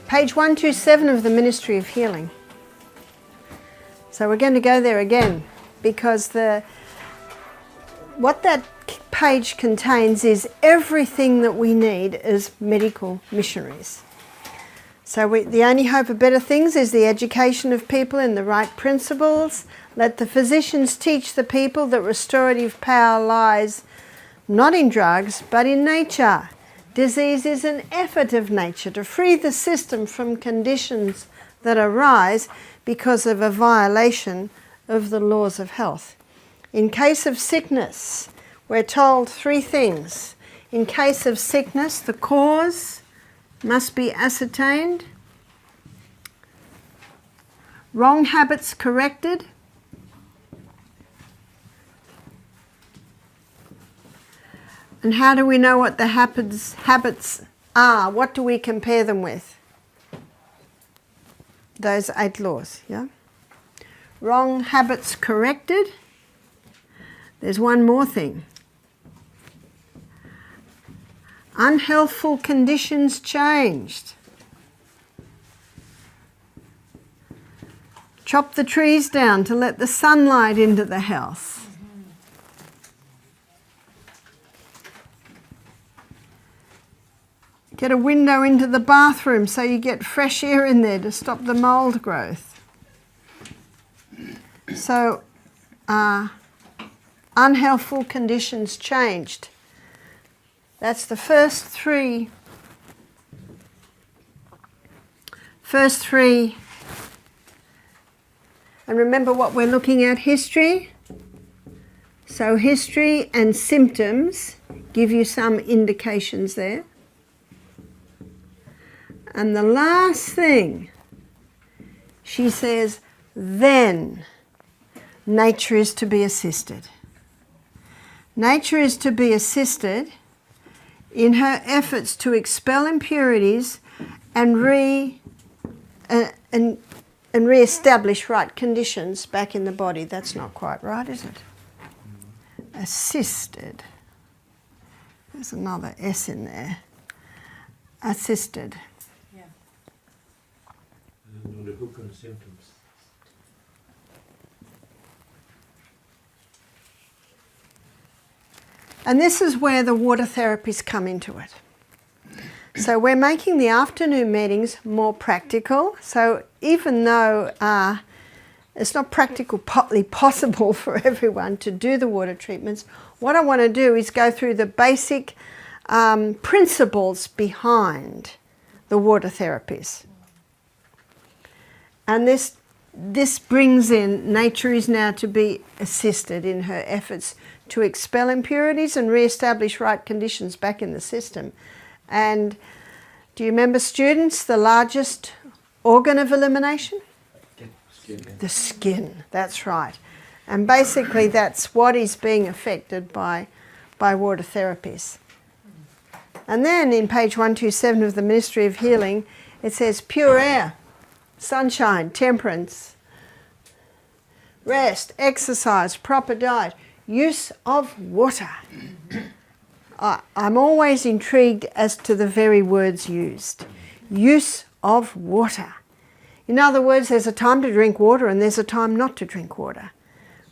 Page 127 of the Ministry of Healing. So we're going to go there again, because what that page contains is everything that we need as medical missionaries. So the only hope of better things is the education of people in the right principles. Let the physicians teach the people that restorative power lies not in drugs, but in nature. Disease is an effort of nature to free the system from conditions that arise because of a violation of the laws of health. In case of sickness, we're told three things. In case of sickness, the cause must be ascertained, wrong habits corrected, and how do we know what the habits are? What do we compare them with? Those 8 laws, yeah? Wrong habits corrected. There's one more thing. Unhealthful conditions changed. Chop the trees down to let the sunlight into the house. Get a window into the bathroom so you get fresh air in there to stop the mould growth. So, unhealthful conditions changed. That's the first three. And remember what we're looking at, history. So history and symptoms give you some indications there. And the last thing, she says, then nature is to be assisted. Nature is to be assisted in her efforts to expel impurities and re-establish right conditions back in the body. That's not quite right, is it? Assisted. There's another S in there. Assisted. Yeah. On the hook on symptoms. And this is where the water therapies come into it. So we're making the afternoon meetings more practical. So even though it's not practically possible for everyone to do the water treatments, what I want to do is go through the basic principles behind the water therapies. And this brings in, nature is now to be assisted in her efforts to expel impurities and re-establish right conditions back in the system. And do you remember, students, the largest organ of elimination? Skin. The skin, that's right. And basically that's what is being affected by water therapies. And then in page 127 of the Ministry of Healing, it says pure air, sunshine, temperance, rest, exercise, proper diet, use of water. I'm always intrigued as to the very words used. Use of water. In other words, there's a time to drink water and there's a time not to drink water.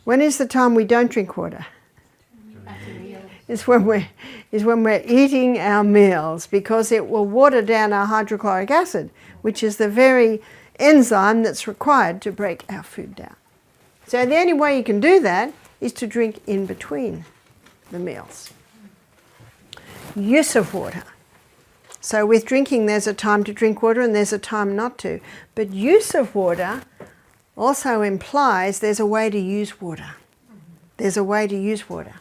When is the time we don't drink water? Is when we're eating our meals, because it will water down our hydrochloric acid, which is the very enzyme that's required to break our food down. So the only way you can do that is to drink in between the meals. Use of water. So with drinking, there's a time to drink water and there's a time not to. But use of water also implies there's a way to use water. There's a way to use water.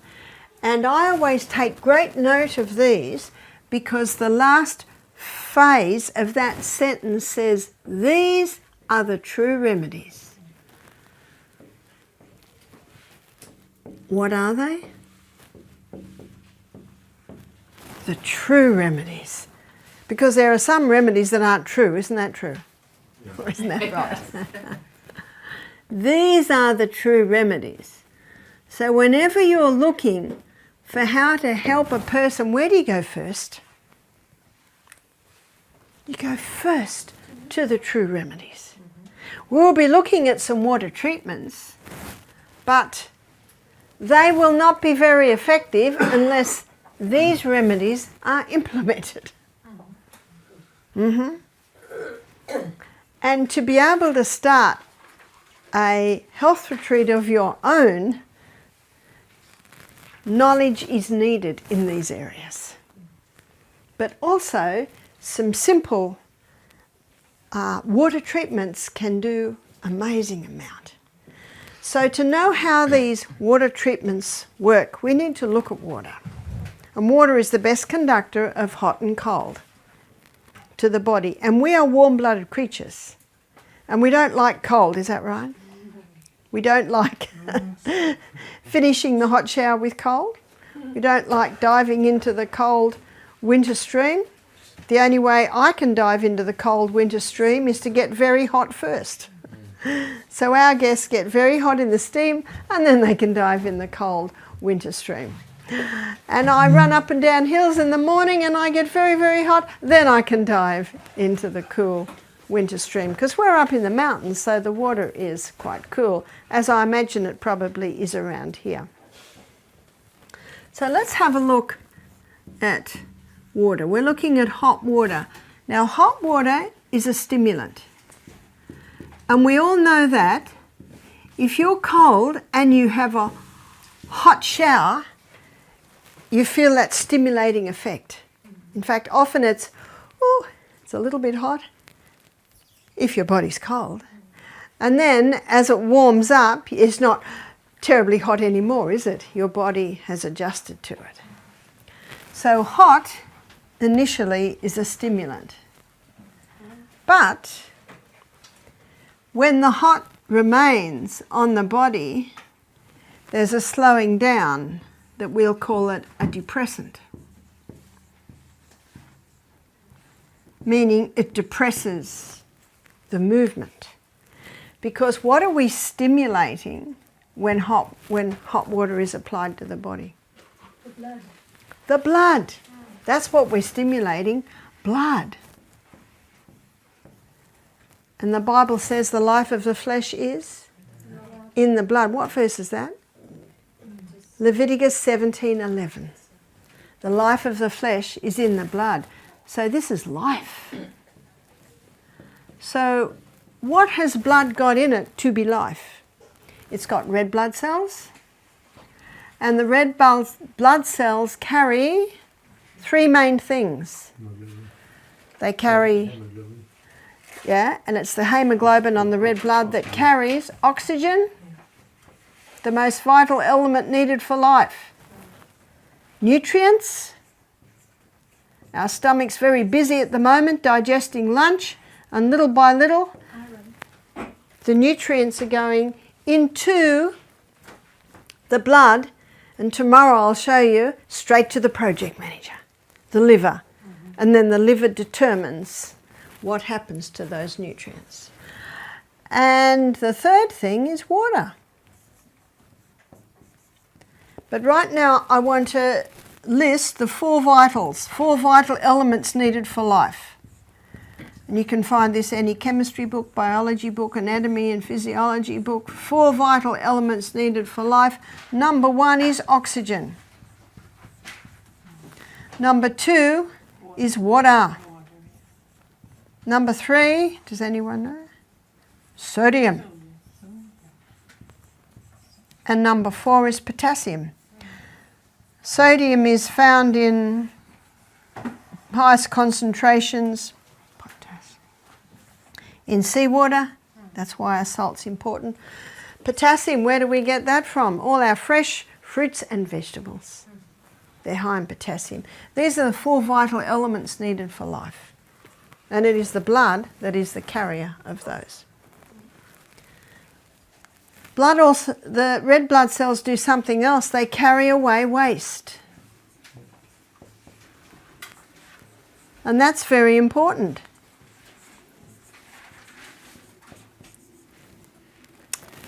And I always take great note of these, because the last phase of that sentence says, these are the true remedies. What are they? The true remedies. Because there are some remedies that aren't true, isn't that true? Yeah. Isn't that right? These are the true remedies. So whenever you're looking for how to help a person, where do you go first? You go first to the true remedies. We'll be looking at some water treatments, but they will not be very effective unless these remedies are implemented. And to be able to start a health retreat of your own, knowledge is needed in these areas. But also, some simple water treatments can do amazing amount. So to know how these water treatments work, we need to look at water. And water is the best conductor of hot and cold to the body. And we are warm-blooded creatures. And we don't like cold, is that right? We don't like finishing the hot shower with cold. We don't like diving into the cold winter stream. The only way I can dive into the cold winter stream is to get very hot first. So our guests get very hot in the steam and then they can dive in the cold winter stream. And I run up and down hills in the morning and I get very, very hot. Then I can dive into the cool winter stream because we're up in the mountains, so the water is quite cool, as I imagine it probably is around here. So let's have a look at water. We're looking at hot water. Now, hot water is a stimulant. And we all know that if you're cold and you have a hot shower, you feel that stimulating effect. In fact, often it's a little bit hot if your body's cold. And then as it warms up, it's not terribly hot anymore, is it? Your body has adjusted to it. So hot initially is a stimulant. But when the hot remains on the body, there's a slowing down that we'll call it a depressant. Meaning it depresses the movement. Because what are we stimulating when hot water is applied to the body? The blood. The blood. That's what we're stimulating, blood. And the Bible says the life of the flesh is in the blood. What verse is that? Leviticus 17:11. The life of the flesh is in the blood. So this is life. So what has blood got in it to be life? It's got red blood cells. And the red blood cells carry three main things. They carry, and it's the hemoglobin on the red blood that carries oxygen, the most vital element needed for life. Nutrients. Our stomach's very busy at the moment digesting lunch, and little by little the nutrients are going into the blood, and tomorrow I'll show you straight to the project manager, the liver, and then the liver determines what happens to those nutrients. And the third thing is water. But right now I want to list the four vital elements needed for life. And you can find this any chemistry book, biology book, anatomy and physiology book. 4 vital elements needed for life. Number 1 is oxygen. Number 2 is water. Number 3, does anyone know? Sodium. And number 4 is potassium. Sodium is found in highest concentrations in seawater. That's why our salt's important. Potassium, where do we get that from? All our fresh fruits and vegetables. They're high in potassium. These are the 4 vital elements needed for life. And it is the blood that is the carrier of those. Blood also, the red blood cells do something else. They carry away waste. And that's very important.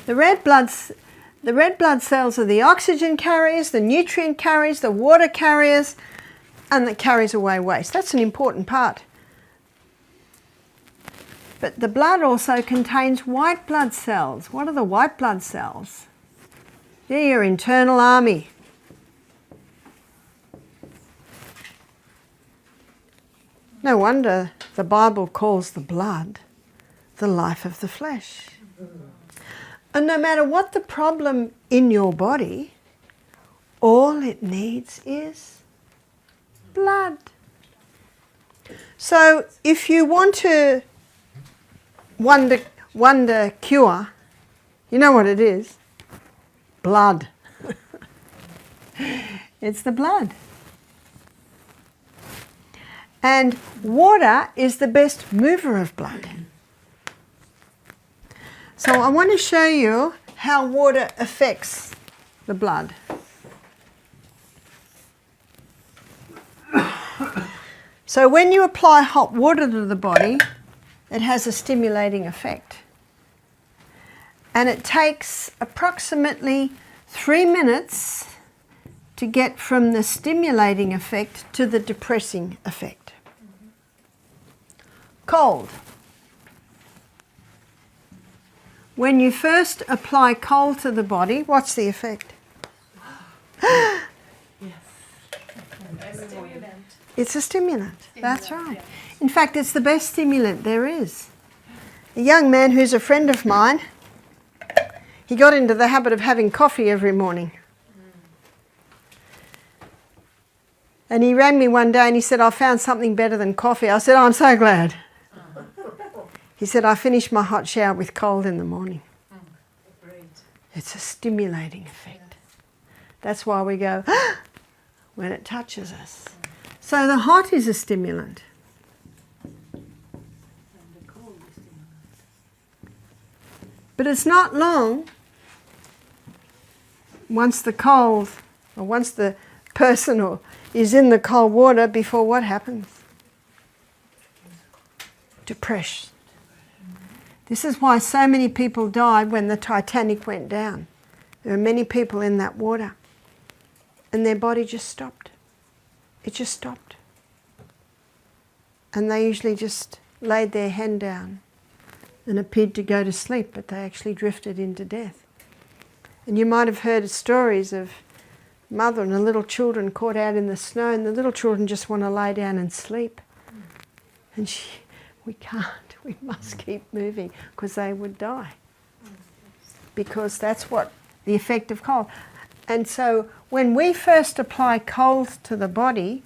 The red blood cells are the oxygen carriers, the nutrient carriers, the water carriers, and that carries away waste. That's an important part. But the blood also contains white blood cells. What are the white blood cells? They're your internal army. No wonder the Bible calls the blood the life of the flesh. And no matter what the problem in your body, all it needs is blood. So if you want to wonder cure, you know what it is? Blood. It's the blood. And water is the best mover of blood. So I want to show you how water affects the blood. So when you apply hot water to the body, it has a stimulating effect. And it takes approximately 3 minutes to get from the stimulating effect to the depressing effect. Cold. When you first apply cold to the body, what's the effect? It's a stimulant. That's right. In fact, it's the best stimulant there is. A young man who's a friend of mine, he got into the habit of having coffee every morning. And he rang me one day and he said, I found something better than coffee. I said, oh, I'm so glad. He said, I finish my hot shower with cold in the morning. It's a stimulating effect. That's why we go, when it touches us. So the hot is a stimulant. But it's not long once the cold, or once the person is in the cold water before what happens? Depression. This is why so many people died when the Titanic went down. There were many people in that water and their body just stopped. It just stopped. And they usually just laid their hand down and appeared to go to sleep, but they actually drifted into death. And you might have heard stories of mother and the little children caught out in the snow, and the little children just want to lay down and sleep. And we can't. We must keep moving because they would die. Because that's what the effect of cold. And so when we first apply cold to the body,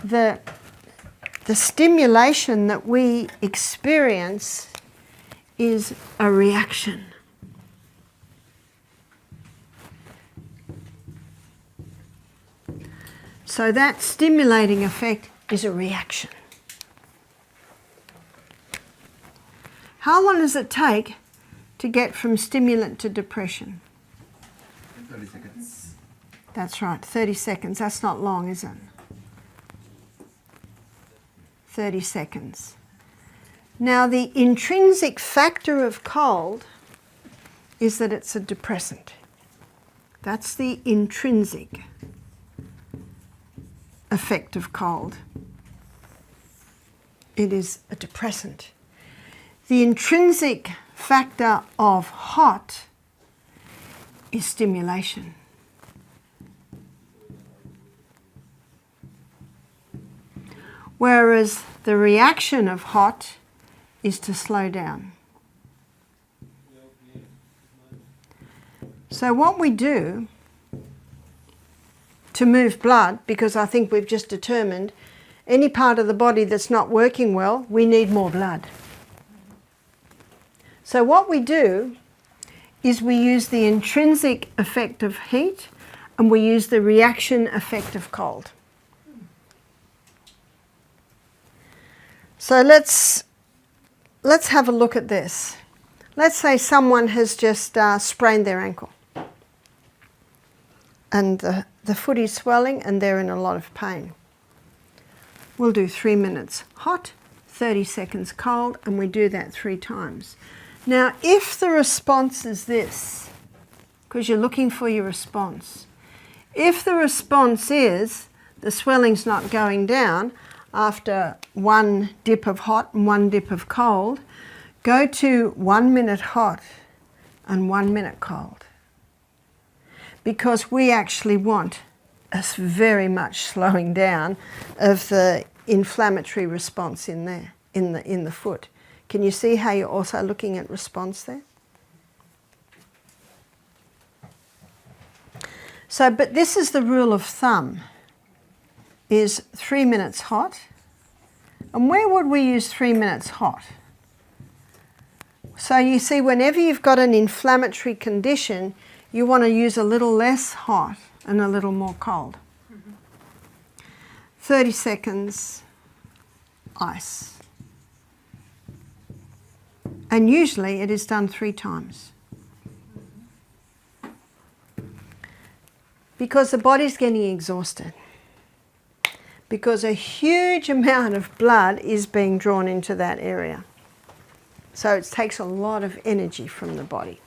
the stimulation that we experience is a reaction. So that stimulating effect is a reaction. How long does it take to get from stimulant to depression? 30 seconds. That's right, 30 seconds. That's not long, is it? 30 seconds. Now, the intrinsic factor of cold is that it's a depressant. That's the intrinsic effect of cold. It is a depressant. The intrinsic factor of hot is stimulation. Whereas the reaction of hot is to slow down. So what we do to move blood, because I think we've just determined any part of the body that's not working well, we need more blood. So what we do is we use the intrinsic effect of heat and we use the reaction effect of cold. So let's have a look at this. Let's say someone has just sprained their ankle and the foot is swelling and they're in a lot of pain. We'll do 3 minutes hot, 30 seconds cold, and we do that 3 times. Now, if the response is this, because you're looking for your response, if the response is the swelling's not going down after 1 dip of hot and 1 dip of cold, go to 1 minute hot and 1 minute cold, because we actually want a very much slowing down of the inflammatory response in there, in the foot. Can you see how you're also looking at response there? So, but this is the rule of thumb, is 3 minutes hot. And where would we use 3 minutes hot? So you see, whenever you've got an inflammatory condition, you want to use a little less hot and a little more cold. 30 seconds, ice. And usually it is done 3 times. Because the body's getting exhausted. Because a huge amount of blood is being drawn into that area. So it takes a lot of energy from the body.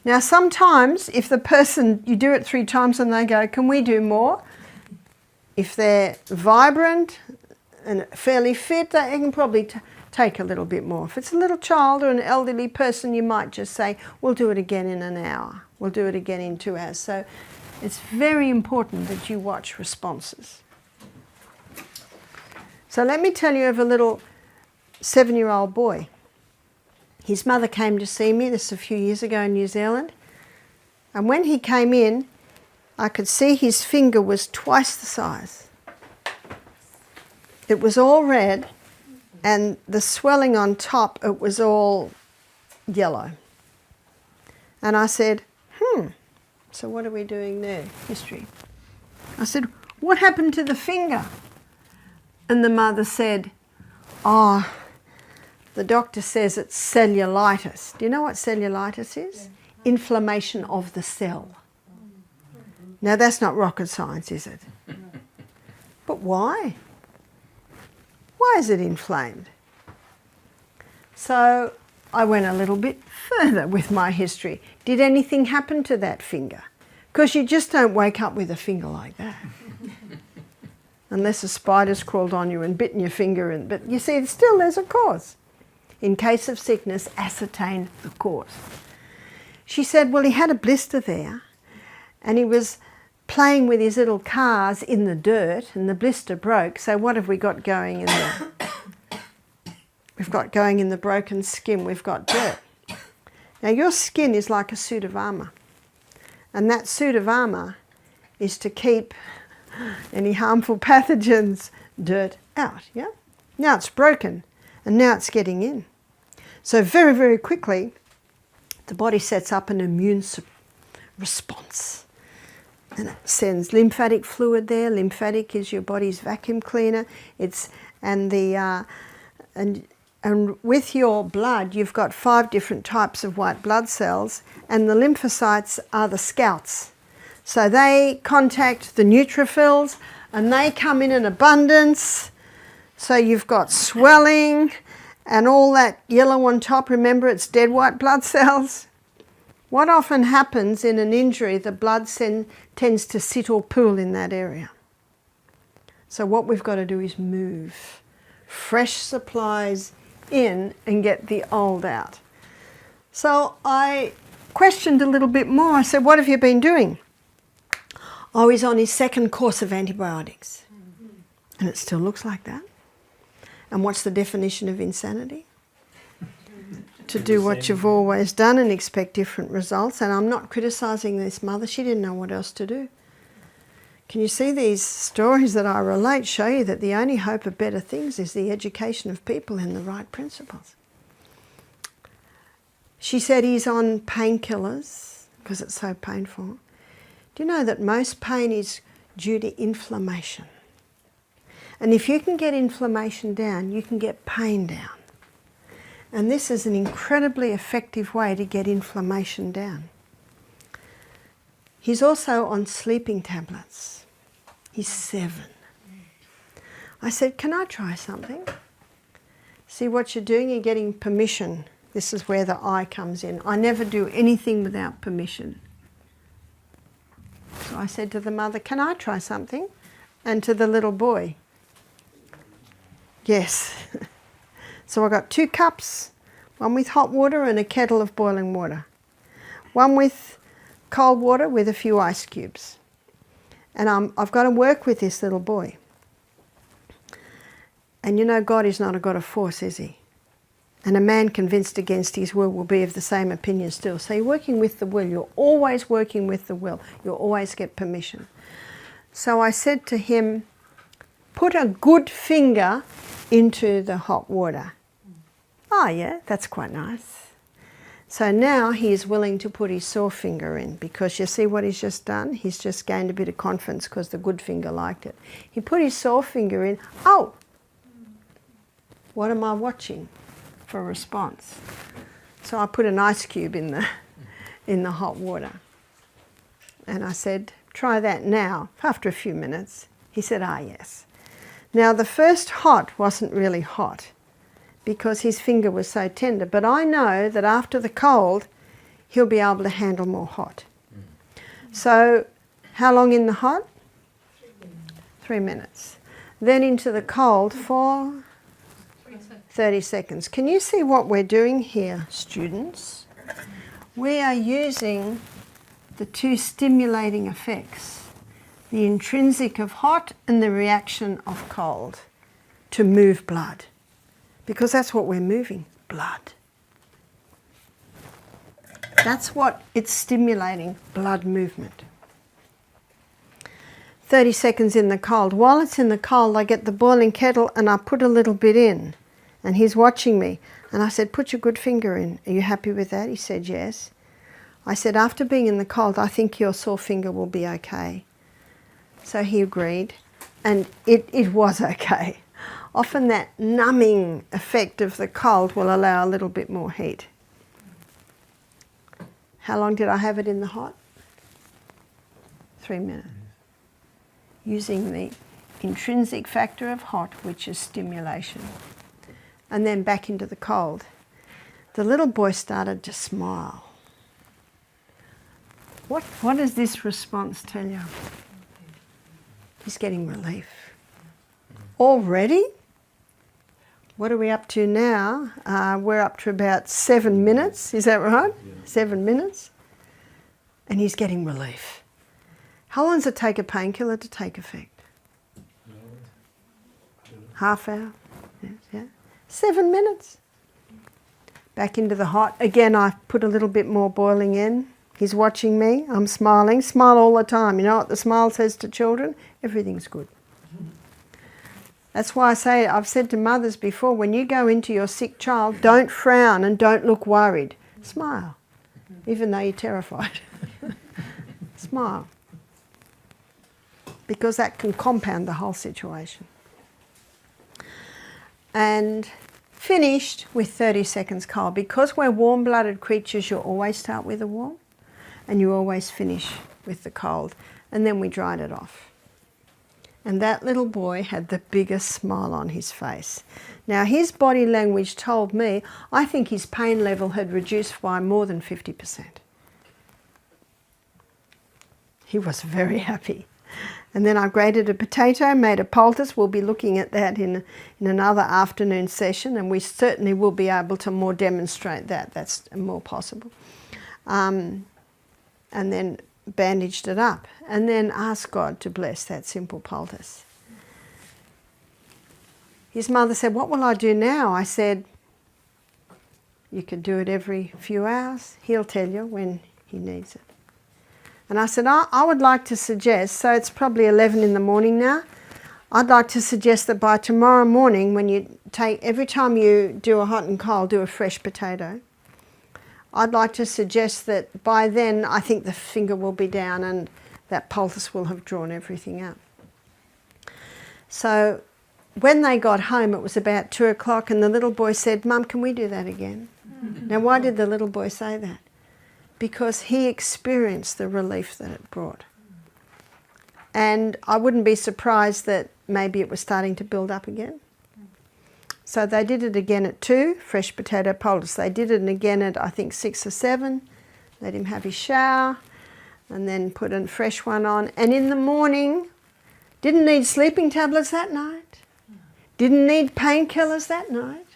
Now sometimes if the person, you do it 3 times and they go, can we do more? If they're vibrant and fairly fit, they can probably take a little bit more. If it's a little child or an elderly person, you might just say, we'll do it again in an hour. We'll do it again in 2 hours. So it's very important that you watch responses. So let me tell you of a little 7-year-old boy. His mother came to see me, this is a few years ago in New Zealand. And when he came in, I could see his finger was twice the size. It was all red, and the swelling on top, it was all yellow. And I said, so what are we doing there? History. I said, what happened to the finger? And the mother said, oh, the doctor says it's cellulitis. Do you know what cellulitis is? Yeah. Inflammation of the cell. Now that's not rocket science, is it? But why? Why is it inflamed? So I went a little bit further with my history. Did anything happen to that finger? Because you just don't wake up with a finger like that. Unless a spider's crawled on you and bitten your finger. But you see, still there's a cause. In case of sickness, ascertain the cause. She said, well, he had a blister there and he was playing with his little cars in the dirt and the blister broke. So what have we got going in there? We've got going in the broken skin, we've got dirt. Now your skin is like a suit of armour. And that suit of armour is to keep any harmful pathogens, dirt out, yeah? Now it's broken and now it's getting in. So very, very quickly, the body sets up an immune response. And it sends lymphatic fluid there. Lymphatic is your body's vacuum cleaner. And with your blood, you've got 5 different types of white blood cells, and the lymphocytes are the scouts. So they contact the neutrophils, and they come in abundance. So you've got swelling, and all that yellow on top. Remember, it's dead white blood cells. What often happens in an injury, the blood tends to sit or pool in that area. So what we've got to do is move fresh supplies in and get the old out. So I questioned a little bit more. I said, what have you been doing? Oh, he's on his 2nd course of antibiotics. And it still looks like that. And what's the definition of insanity? To do what you've always done and expect different results. And I'm not criticising this mother. She didn't know what else to do. Can you see these stories that I relate show you that the only hope of better things is the education of people in the right principles? She said he's on painkillers because it's so painful. Do you know that most pain is due to inflammation? And if you can get inflammation down, you can get pain down. And this is an incredibly effective way to get inflammation down. He's also on sleeping tablets. He's 7. I said, can I try something? See what you're doing? You're getting permission. This is where the I comes in. I never do anything without permission. So I said to the mother, can I try something? And to the little boy, yes. So I got 2 cups, one with hot water and a kettle of boiling water. One with cold water with a few ice cubes. And I've got to work with this little boy. And you know, God is not a God of force, is he? And a man convinced against his will be of the same opinion still. So you're working with the will. You're always working with the will. You'll always get permission. So I said to him, put a good finger into the hot water. Oh yeah, that's quite nice. So now he is willing to put his sore finger in, because you see what he's just done? He's just gained a bit of confidence because the good finger liked it. He put his sore finger in. Oh! What am I watching for a response? So I put an ice cube in the hot water. And I said, try that now. After a few minutes, he said, ah, yes. Now the first hot wasn't really hot because his finger was so tender. But I know that after the cold, he'll be able to handle more hot. So how long in the hot? 3 minutes. Then into the cold for 30 seconds. Can you see what we're doing here, students? We are using the 2 stimulating effects, the intrinsic of hot and the reaction of cold, to move blood. Because that's what we're moving, blood. That's what it's stimulating, blood movement. 30 seconds in the cold. While it's in the cold, I get the boiling kettle and I put a little bit in. And he's watching me. And I said, put your good finger in. Are you happy with that? He said, yes. I said, after being in the cold, I think your sore finger will be okay. So he agreed. And it was okay. Often that numbing effect of the cold will allow a little bit more heat. How long did I have it in the hot? 3 minutes. Using the intrinsic factor of hot, which is stimulation. And then back into the cold. The little boy started to smile. What does this response tell you? He's getting relief. Already? What are we up to now? We're up to about 7 minutes, is that right? Yeah. 7 minutes. And he's getting relief. How long does it take a painkiller to take effect? Half hour? Yes, yeah. 7 minutes. Back into the hot. Again, I put a little bit more boiling in. He's watching me. I'm smiling. Smile all the time. You know what the smile says to children? Everything's good. That's why I've said to mothers before, when you go into your sick child, don't frown and don't look worried. Smile, even though you're terrified. Smile. Because that can compound the whole situation. And finished with 30 seconds cold. Because we're warm-blooded creatures, you always start with the warm and you always finish with the cold. And then we dried it off. And that little boy had the biggest smile on his face. Now his body language told me, I think his pain level had reduced by more than 50%. He was very happy. And then I grated a potato, made a poultice. We'll be looking at that in another afternoon session, and we certainly will be able to more demonstrate that. That's more possible. And then bandaged it up, and then asked God to bless that simple poultice. His mother said, what will I do now? I said, you could do it every few hours. He'll tell you when he needs it. And I said, I would like to suggest, so it's probably 11 in the morning now, I'd like to suggest that by tomorrow morning, when you every time you do a hot and cold, do a fresh potato. I'd like to suggest that by then, I think the finger will be down and that poultice will have drawn everything out. So when they got home, it was about 2 o'clock, and the little boy said, Mum, can we do that again? Now, why did the little boy say that? Because he experienced the relief that it brought. And I wouldn't be surprised that maybe it was starting to build up again. So they did it again at 2, fresh potato poultice. They did it again at, I think, 6 or 7. Let him have his shower and then put a fresh one on. And in the morning, didn't need sleeping tablets that night. Didn't need painkillers that night.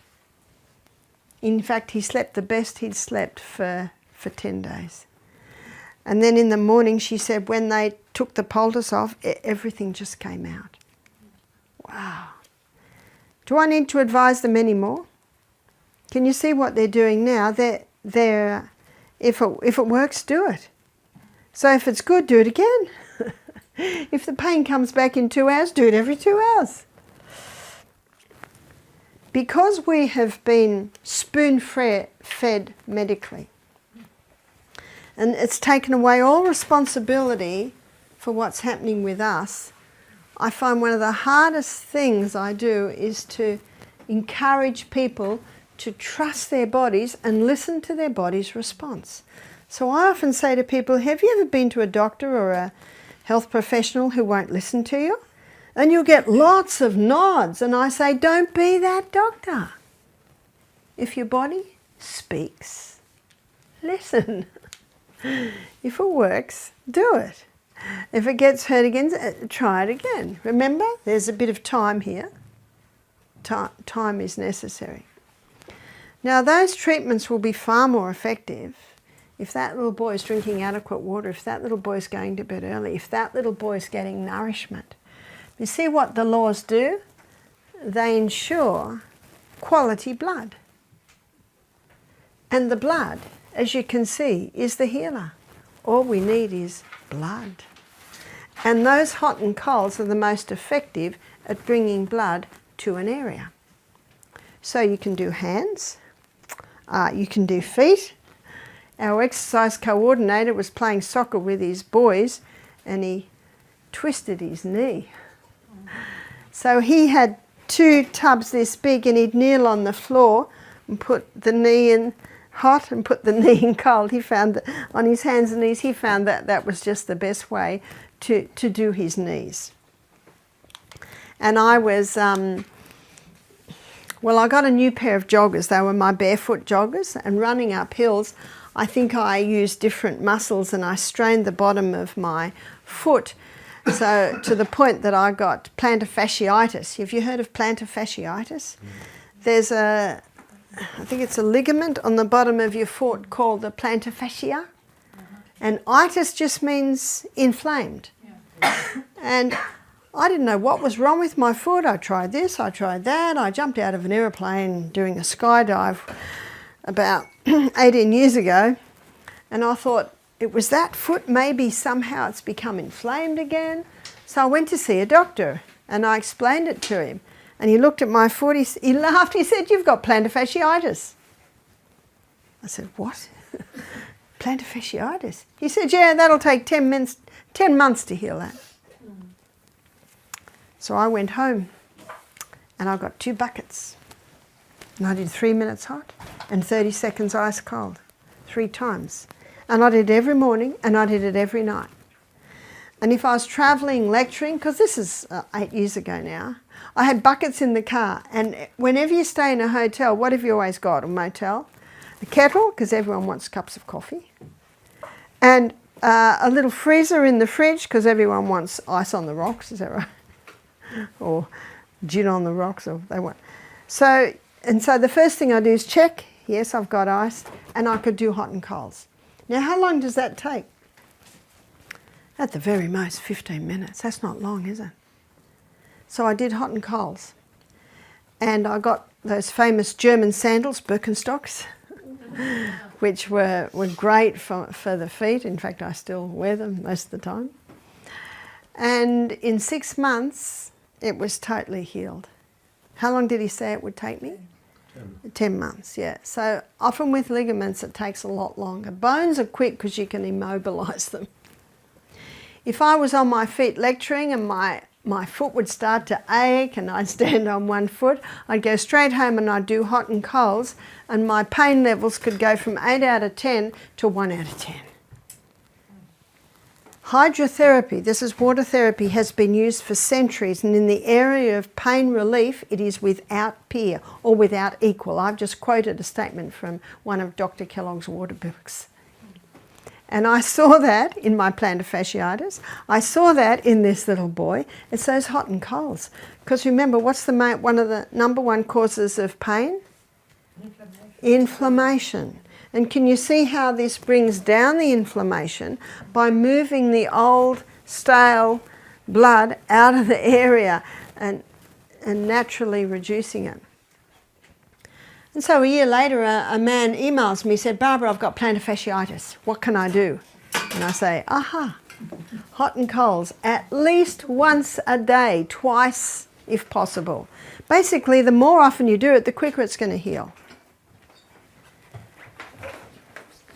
In fact, he slept the best he'd slept for 10 days. And then in the morning, she said, when they took the poultice off, everything just came out. Wow. Do I need to advise them anymore? Can you see what they're doing now? They're if it works, do it. So if it's good, do it again. If the pain comes back in 2 hours, do it every 2 hours. Because we have been spoon-fed medically, and it's taken away all responsibility for what's happening with us, I find one of the hardest things I do is to encourage people to trust their bodies and listen to their body's response. So I often say to people, have you ever been to a doctor or a health professional who won't listen to you? And you'll get lots of nods, and I say, don't be that doctor. If your body speaks, listen. If it works, do it. If it gets hurt again, try it again. Remember, there's a bit of time here. Time is necessary. Now, those treatments will be far more effective if that little boy is drinking adequate water, if that little boy is going to bed early, if that little boy is getting nourishment. You see what the laws do? They ensure quality blood. And the blood, as you can see, is the healer. All we need is blood. And those hot and colds are the most effective at bringing blood to an area. So you can do hands, you can do feet. Our exercise coordinator was playing soccer with his boys and he twisted his knee. So he had 2 tubs this big and he'd kneel on the floor and put the knee in hot and put the knee in cold. He found that on his hands and knees, he found that that was just the best way to do his knees. And I was, I got a new pair of joggers. They were my barefoot joggers, and running up hills, I think I used different muscles and I strained the bottom of my foot. So to the point that I got plantar fasciitis. Have you heard of plantar fasciitis? There's I think it's a ligament on the bottom of your foot called the plantar fascia. And itis just means inflamed. And I didn't know what was wrong with my foot. I tried this, I tried that. I jumped out of an aeroplane doing a skydive about 18 years ago. And I thought, it was that foot, maybe somehow it's become inflamed again. So I went to see a doctor and I explained it to him. And he looked at my foot, he laughed, he said, you've got plantar fasciitis. I said, what? Plantar fasciitis? He said, yeah, that'll take 10 months to heal that. So I went home and I got 2 buckets. And I did 3 minutes hot and 30 seconds ice cold, 3 times. And I did it every morning and I did it every night. And if I was travelling, lecturing, because this is 8 years ago now, I had buckets in the car. And whenever you stay in a hotel, what have you always got? A motel? A kettle, because everyone wants cups of coffee. And a little freezer in the fridge, because everyone wants ice on the rocks, is that right? Or gin on the rocks, or they want. So the first thing I do is check, yes, I've got ice, and I could do hot and colds. Now, how long does that take? At the very most, 15 minutes. That's not long, is it? So I did hot and colds. And I got those famous German sandals, Birkenstocks, which were great for the feet. In fact, I still wear them most of the time. And in 6 months, it was totally healed. How long did he say it would take me? 10 months, yeah. So often with ligaments, it takes a lot longer. Bones are quick because you can immobilise them. If I was on my feet lecturing and my foot would start to ache and I'd stand on one foot, I'd go straight home and I'd do hot and colds, and my pain levels could go from 8 out of 10 to 1 out of 10. Hydrotherapy, this is water therapy, has been used for centuries, and in the area of pain relief, it is without peer or without equal. I've just quoted a statement from one of Dr. Kellogg's water books. And I saw that in my plantar fasciitis. I saw that in this little boy. It's those hot and colds. Because remember, what's one of the number 1 causes of pain? Inflammation. And can you see how this brings down the inflammation by moving the old, stale blood out of the area and naturally reducing it? And so a year later, a man emails me, said, Barbara, I've got plantar fasciitis. What can I do? And I say, aha, hot and colds, at least once a day, twice if possible. Basically, the more often you do it, the quicker it's going to heal.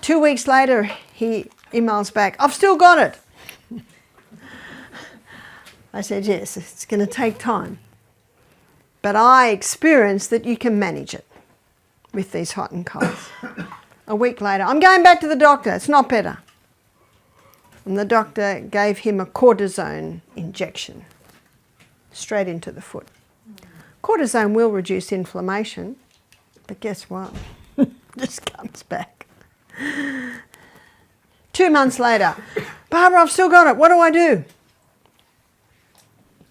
2 weeks later, he emails back, I've still got it. I said, yes, it's going to take time. But I experienced that you can manage it with these hot and colds. A week later, I'm going back to the doctor, it's not better. And the doctor gave him a cortisone injection straight into the foot. Cortisone will reduce inflammation, but guess what? It just comes back. 2 months later, Barbara, I've still got it. What do I do?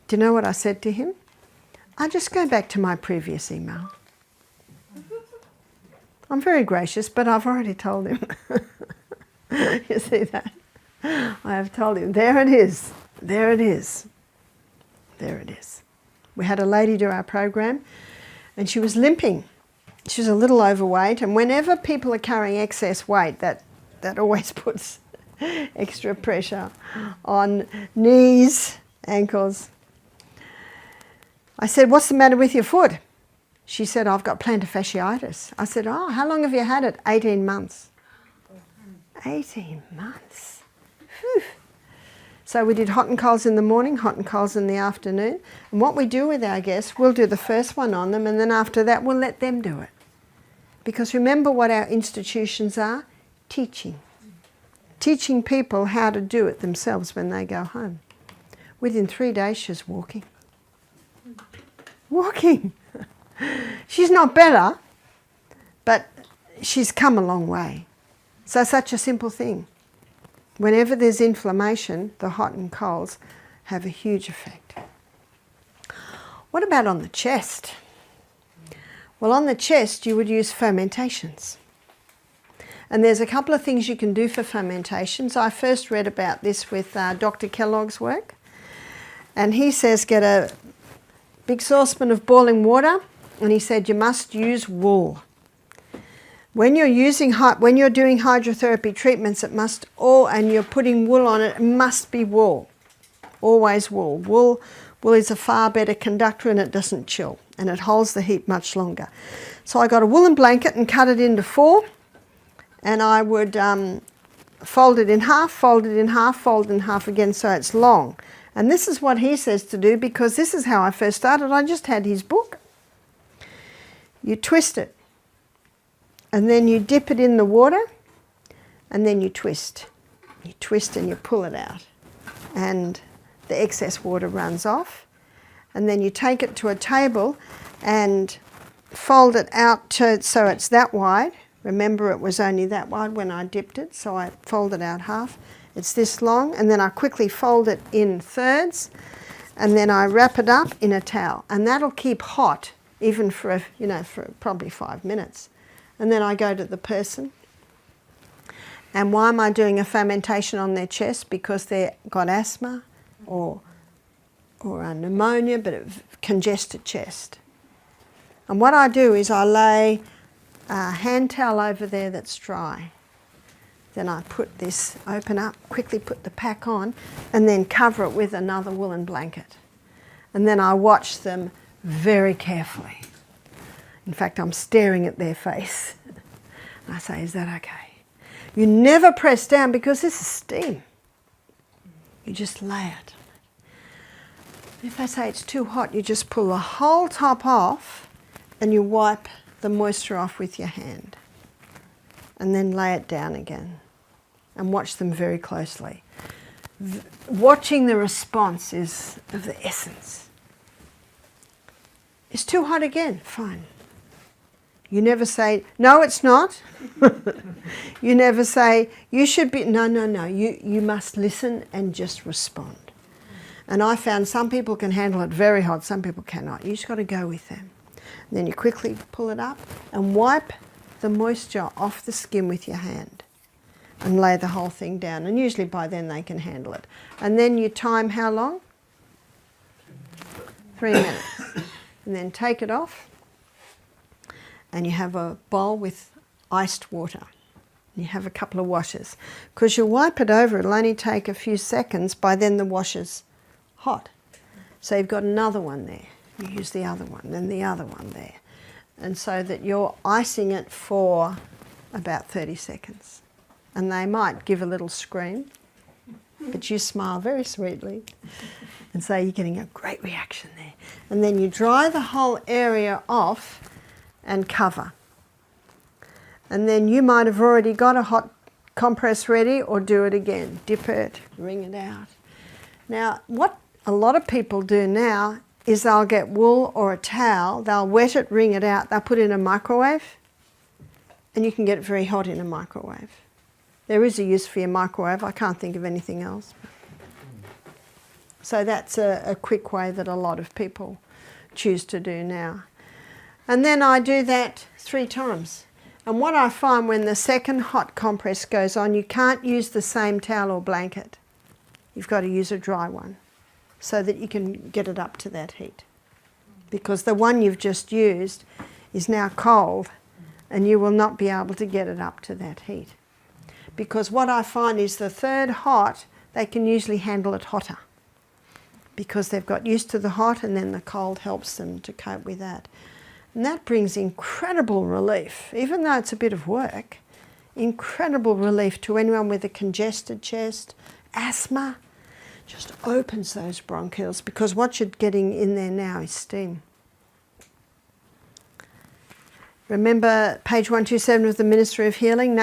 Do you know what I said to him? I just go back to my previous email. I'm very gracious, but I've already told him. You see that? I have told him. There it is. There it is. There it is. We had a lady do our program and she was limping. She was a little overweight, and whenever people are carrying excess weight, that always puts extra pressure on knees, ankles. I said, what's the matter with your foot? She said, I've got plantar fasciitis. I said, oh, how long have you had it? 18 months. 18 months. Whew. So we did hot and colds in the morning, hot and colds in the afternoon. And what we do with our guests, we'll do the first one on them, and then after that we'll let them do it. Because remember what our institutions are? Teaching. Teaching people how to do it themselves when they go home. Within 3 days she's walking. Walking. She's not better, but she's come a long way. So such a simple thing. Whenever there's inflammation, the hot and colds have a huge effect. What about on the chest? Well, on the chest you would use fermentations. And there's a couple of things you can do for fermentations. I first read about this with Dr. Kellogg's work. And he says get a big saucepan of boiling water, and he said you must use wool. When you're doing hydrotherapy treatments, and you're putting wool on it, it must be wool. Always wool. Wool is a far better conductor, and it doesn't chill, and it holds the heat much longer. So I got a woolen blanket and cut it into 4, and I would fold it in half, fold it in half, fold it in half again so it's long. And this is what he says to do, because this is how I first started. I just had his book. You twist it, and then you dip it in the water, and then you twist. You twist and you pull it out, and the excess water runs off. And then you take it to a table and fold it out so it's that wide. Remember, it was only that wide when I dipped it, so I fold it out half. It's this long, and then I quickly fold it in thirds, and then I wrap it up in a towel, and that'll keep hot even for probably 5 minutes. And then I go to the person. And why am I doing a fermentation on their chest? Because they've got asthma or a pneumonia, but a congested chest. And what I do is I lay a hand towel over there that's dry. Then I put this, open up, quickly put the pack on, and then cover it with another woolen blanket. And then I watch them very carefully. In fact, I'm staring at their face. And I say, is that okay? You never press down because this is steam. You just lay it. If they say it's too hot, you just pull the whole top off and you wipe the moisture off with your hand. And then lay it down again. And watch them very closely. Watching the response is of the essence. It's too hot again. Fine. You never say, no, it's not. You never say, you should be, no. You must listen and just respond. And I found some people can handle it very hot, some people cannot. You just got to go with them. And then you quickly pull it up and wipe the moisture off the skin with your hand and lay the whole thing down. And usually by then they can handle it. And then you time how long? 3 minutes. And then take it off and you have a bowl with iced water. You have a couple of washes. Because you wipe it over, it'll only take a few seconds. By then the washer's hot. So you've got another one there. You use the other one, then the other one there. And so that you're icing it for about 30 seconds. And they might give a little scream, but you smile very sweetly and say you're getting a great reaction there. And then you dry the whole area off and cover. And then you might have already got a hot compress ready, or do it again. Dip it, wring it out. Now, what a lot of people do now is they'll get wool or a towel, they'll wet it, wring it out, they'll put it in a microwave, and you can get it very hot in a microwave. There is a use for your microwave, I can't think of anything else. So that's a quick way that a lot of people choose to do now. And then I do that 3 times. And what I find when the second hot compress goes on, you can't use the same towel or blanket. You've got to use a dry one so that you can get it up to that heat. Because the one you've just used is now cold and you will not be able to get it up to that heat. Because what I find is the third hot, they can usually handle it hotter because they've got used to the hot and then the cold helps them to cope with that. And that brings incredible relief, even though it's a bit of work, incredible relief to anyone with a congested chest, asthma. Just opens those bronchioles because what you're getting in there now is steam. Remember page 127 of the Ministry of Healing,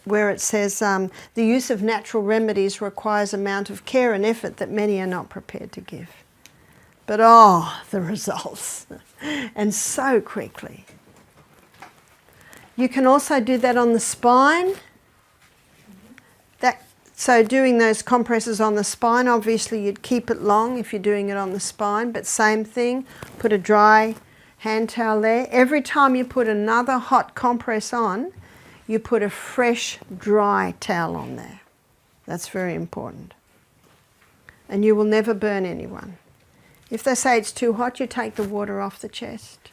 where it says, the use of natural remedies requires amount of care and effort that many are not prepared to give. But the results, and so quickly. You can also do that on the spine. So doing those compresses on the spine, obviously you'd keep it long if you're doing it on the spine, but same thing, put a dry hand towel there. Every time you put another hot compress on, you put a fresh, dry towel on there. That's very important. And you will never burn anyone. If they say it's too hot, you take the water off the chest,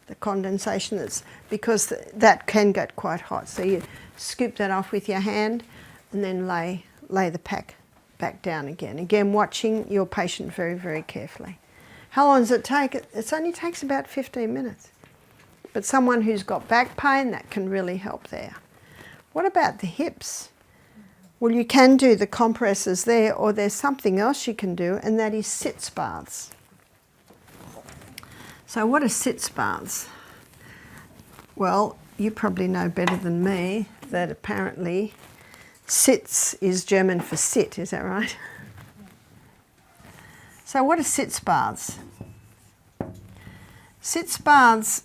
the condensation, because that can get quite hot. So you scoop that off with your hand and then lay the pack back down again. Again, watching your patient very, very carefully. How long does it take? It only takes about 15 minutes. But someone who's got back pain, that can really help there. What about the hips? Well, you can do the compresses there, or there's something else you can do, and that is sitz baths. So what are sitz baths? Well, you probably know better than me that apparently sitz is German for sit, is that right? So what are sitz baths? Sitz baths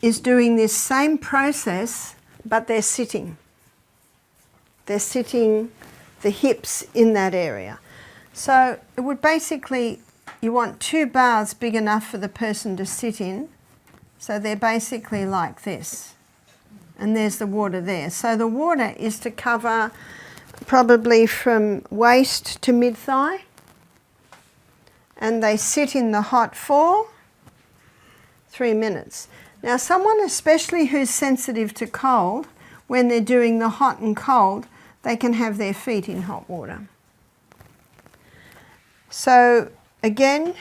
is doing this same process, but they're sitting. They're sitting the hips in that area. So it would basically, you want 2 baths big enough for the person to sit in. So they're basically like this. And there's the water there. So the water is to cover probably from waist to mid-thigh. And they sit in the hot for 3 minutes. Now someone especially who's sensitive to cold, when they're doing the hot and cold, they can have their feet in hot water. So again,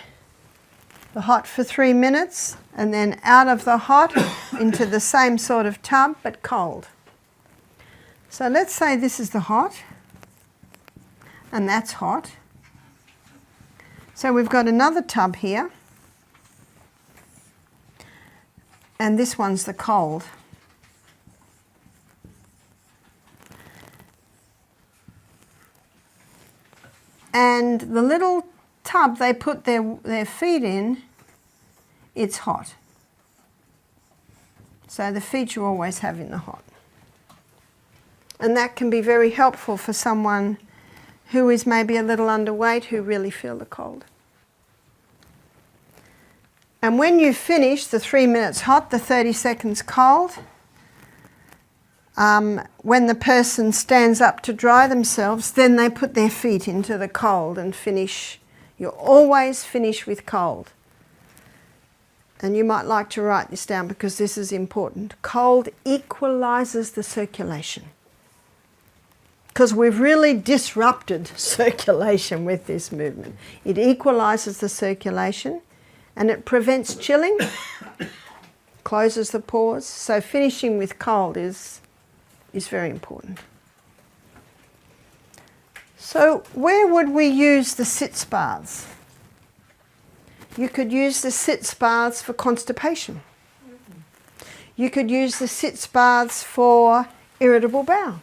the hot for 3 minutes, and then out of the hot into the same sort of tub, but cold. So let's say this is the hot, and that's hot. So we've got another tub here, and this one's the cold. And the little tub they put their feet in, it's hot. So the feet you always have in the hot. And that can be very helpful for someone who is maybe a little underweight who really feel the cold. And when you finish the 3 minutes hot, the 30 seconds cold, when the person stands up to dry themselves, then they put their feet into the cold and finish. You always finish with cold. And you might like to write this down because this is important. Cold equalises the circulation. Because we've really disrupted circulation with this movement. It equalises the circulation and it prevents chilling, closes the pores. So finishing with cold is very important. So where would we use the sitz baths? You could use the sitz baths for constipation. You could use the sitz baths for irritable bowel,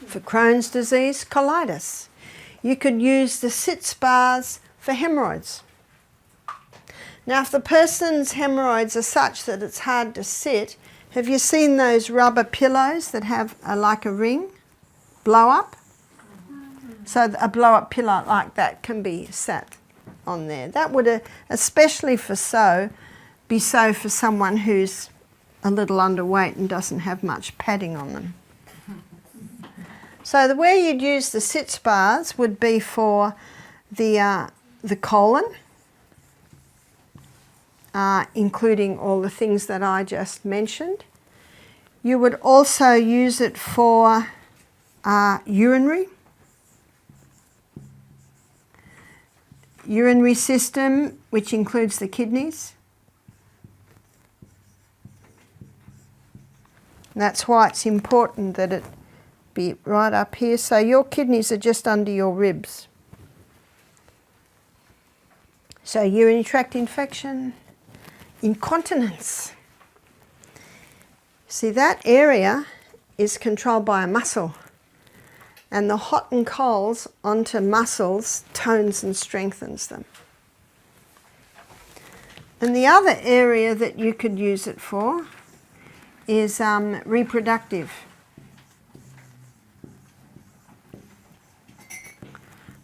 for Crohn's disease, colitis. You could use the sitz baths for hemorrhoids. Now, if the person's hemorrhoids are such that it's hard to sit, have you seen those rubber pillows that have like a ring, blow up? So a blow up pillow like that can be sat on there. That would, especially for be so for someone who's a little underweight and doesn't have much padding on them. So the way you'd use the sitz baths would be for the colon, including all the things that I just mentioned. You would also use it for urinary system, which includes the kidneys. And that's why it's important that it be right up here. So your kidneys are just under your ribs. So urinary tract infection, incontinence. See, that area is controlled by a muscle. And the hot and colds onto muscles tones and strengthens them. And the other area that you could use it for is reproductive.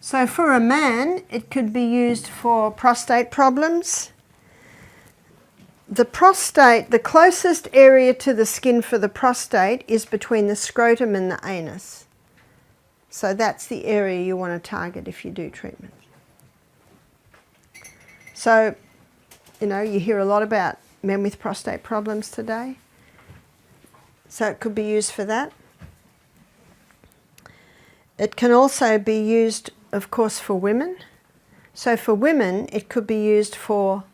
So for a man, it could be used for prostate problems. The prostate, the closest area to the skin for the prostate is between the scrotum and the anus. So that's the area you want to target if you do treatment. So, you know, you hear a lot about men with prostate problems today. So it could be used for that. It can also be used, of course, for women. So for women, it could be used for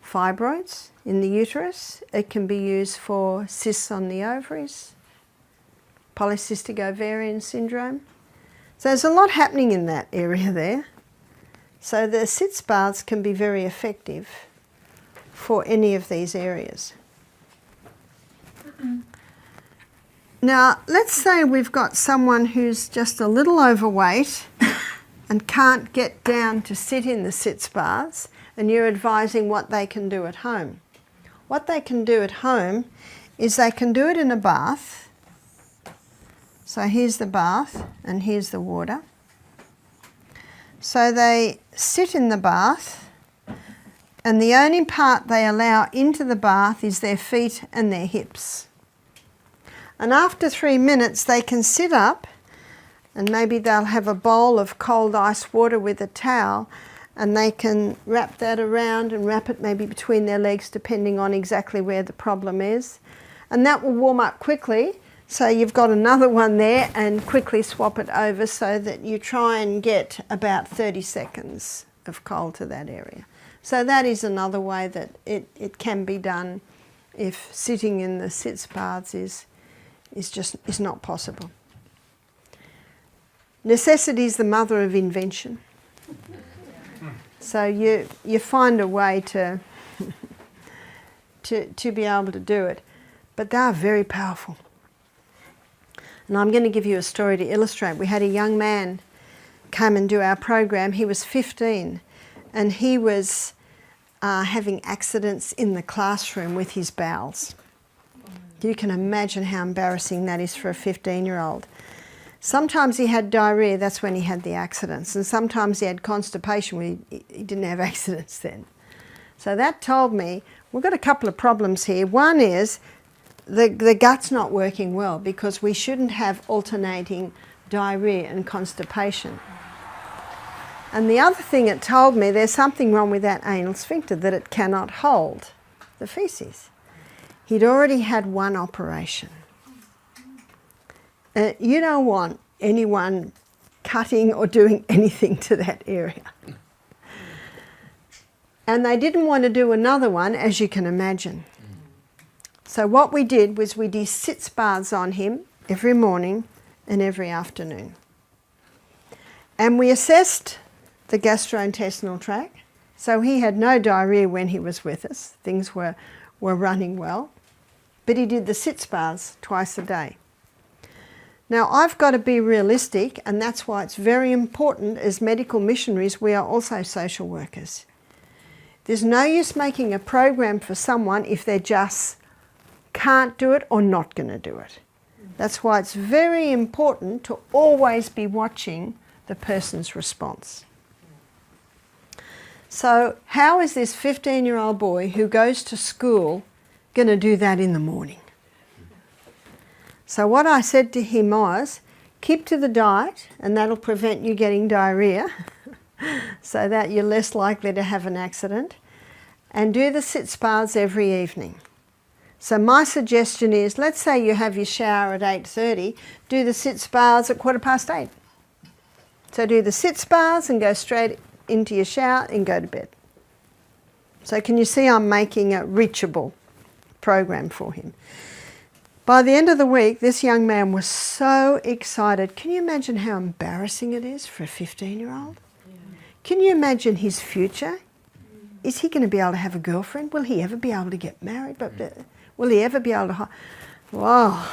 fibroids in the uterus. It can be used for cysts on the ovaries, polycystic ovarian syndrome. So there's a lot happening in that area there. So the sitz baths can be very effective for any of these areas. Now, let's say we've got someone who's just a little overweight and can't get down to sit in the sitz baths, and you're advising what they can do at home. What they can do at home is they can do it in a bath. So here's the bath and here's the water. So they sit in the bath, and the only part they allow into the bath is their feet and their hips. And after 3 minutes, they can sit up, and maybe they'll have a bowl of cold ice water with a towel, and they can wrap that around and wrap it maybe between their legs, depending on exactly where the problem is. And that will warm up quickly. So you've got another one there, and quickly swap it over so that you try and get about 30 seconds of cold to that area. So that is another way that it can be done if sitting in the sitz baths is not possible. Necessity is the mother of invention. So you find a way to be able to do it. But they are very powerful. And I'm going to give you a story to illustrate. We had a young man come and do our program. He was 15, and he was having accidents in the classroom with his bowels. You can imagine how embarrassing that is for a 15-year-old. Sometimes he had diarrhea, that's when he had the accidents, and sometimes he had constipation, he didn't have accidents then. So that told me we've got a couple of problems here. One is the gut's not working well because we shouldn't have alternating diarrhea and constipation. And the other thing it told me, there's something wrong with that anal sphincter, that it cannot hold the feces. He'd already had one operation. You don't want anyone cutting or doing anything to that area. And they didn't want to do another one, as you can imagine. So what we did was we did sitz baths on him every morning and every afternoon. And we assessed the gastrointestinal tract. So he had no diarrhea when he was with us. Things were running well. But he did the sitz baths twice a day. Now, I've got to be realistic, and that's why it's very important as medical missionaries, we are also social workers. There's no use making a program for someone if they just can't do it or not going to do it. That's why it's very important to always be watching the person's response. So how is this 15-year-old boy who goes to school going to do that in the morning? So what I said to him was, keep to the diet, and that'll prevent you getting diarrhea so that you're less likely to have an accident, and do the sitz baths every evening. So my suggestion is, let's say you have your shower at 8:30, do the sitz baths at 8:15. So do the sitz baths and go straight into your shower and go to bed. So can you see I'm making a reachable program for him? By the end of the week, this young man was so excited. Can you imagine how embarrassing it is for a 15-year-old? Yeah. Can you imagine his future? Is he going to be able to have a girlfriend? Will he ever be able to get married? Will he ever be able to... Wow.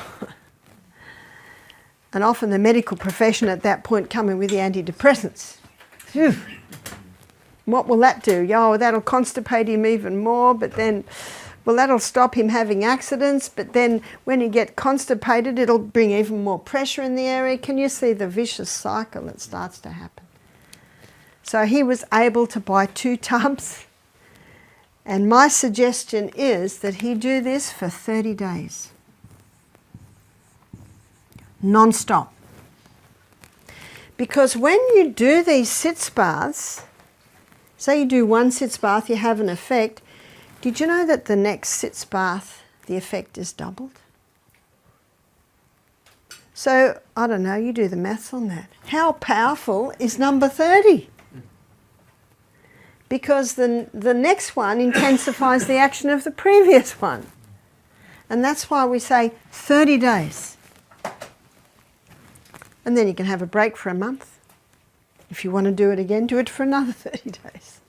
And often the medical profession at that point come in with the antidepressants. Phew. What will that do? Oh, that'll constipate him even more, but then... Well, that'll stop him having accidents, but then when he gets constipated, it'll bring even more pressure in the area. Can you see the vicious cycle that starts to happen? So he was able to buy 2 tubs, and my suggestion is that he do this for 30 days. Non-stop. Because when you do these sitz baths, say you do one sitz bath, you have an effect. Did you know that the next sitz bath, the effect is doubled? So, I don't know, you do the maths on that. How powerful is number 30? Because the next one intensifies the action of the previous one. And that's why we say 30 days. And then you can have a break for a month. If you want to do it again, do it for another 30 days.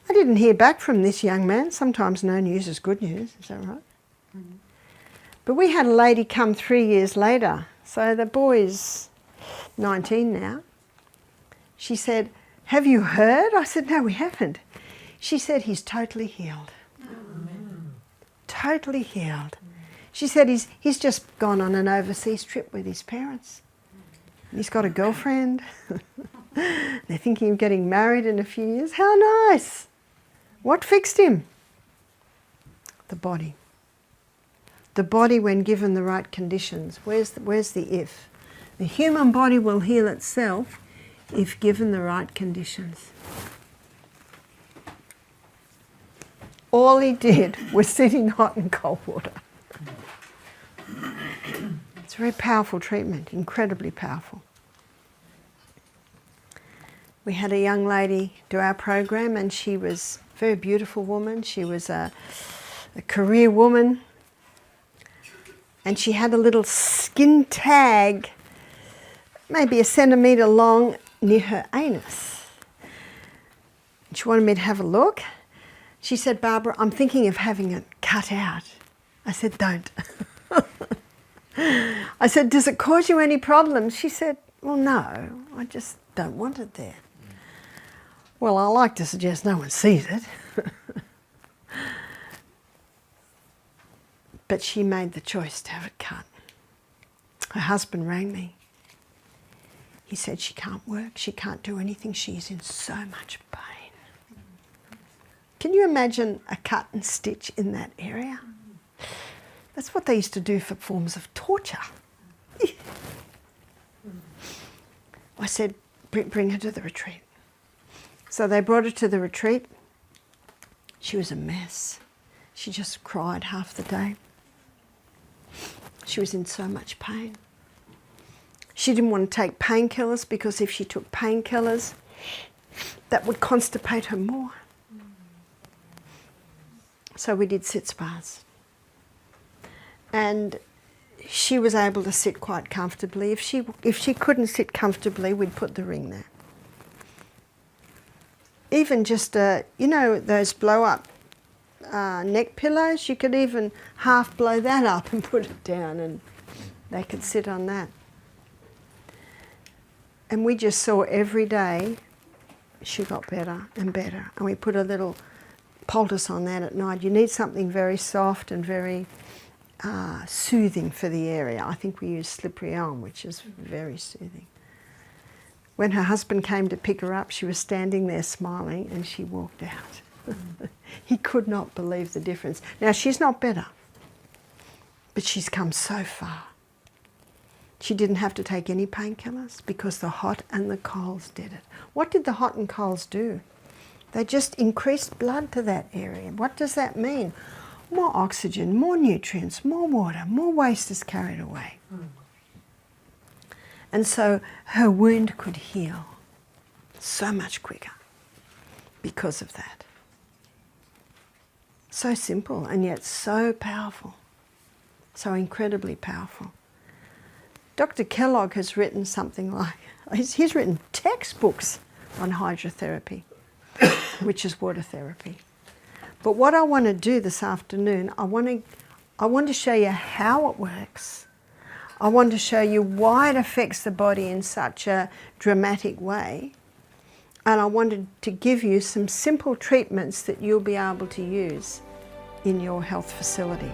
I didn't hear back from this young man. Sometimes no news is good news, is that right? Mm-hmm. But we had a lady come 3 years later. So the boy's 19 now. She said, have you heard? I said, no, we haven't. She said, he's totally healed. Amen. Totally healed. She said, he's just gone on an overseas trip with his parents. And he's got a girlfriend. They're thinking of getting married in a few years. How nice. What fixed him? The body. The body when given the right conditions. Where's the if? The human body will heal itself if given the right conditions. All he did was sit in hot and cold water. It's a very powerful treatment, incredibly powerful. We had a young lady do our program, and she was a very beautiful woman. She was a career woman, and she had a little skin tag, maybe 1 centimetre long, near her anus. She wanted me to have a look. She said, Barbara, I'm thinking of having it cut out. I said, don't. I said, does it cause you any problems? She said, well, no, I just don't want it there. Well, I like to suggest no one sees it. But she made the choice to have it cut. Her husband rang me. He said she can't work, she can't do anything, she's in so much pain. Can you imagine a cut and stitch in that area? That's what they used to do for forms of torture. I said, bring her to the retreat. So they brought her to the retreat. She was a mess. She just cried half the day. She was in so much pain. She didn't want to take painkillers because if she took painkillers, that would constipate her more. So we did sit spas. And she was able to sit quite comfortably. If she couldn't sit comfortably, we'd put the ring there. Even just, you know, those blow-up neck pillows, you could even half blow that up and put it down and they could sit on that. And we just saw every day she got better and better. And we put a little poultice on that at night. You need something very soft and very soothing for the area. I think we used slippery elm, which is very soothing. When her husband came to pick her up, she was standing there smiling and she walked out. He could not believe the difference. Now, she's not better, but she's come so far. She didn't have to take any painkillers because the hot and the colds did it. What did the hot and colds do? They just increased blood to that area. What does that mean? More oxygen, more nutrients, more water, more waste is carried away. And so her wound could heal so much quicker because of that. So simple and yet so powerful, so incredibly powerful. Dr. Kellogg has written something like, he's written textbooks on hydrotherapy, which is water therapy. But what I want to do this afternoon, I want to show you how it works. I want to show you why it affects the body in such a dramatic way. And I wanted to give you some simple treatments that you'll be able to use in your health facility.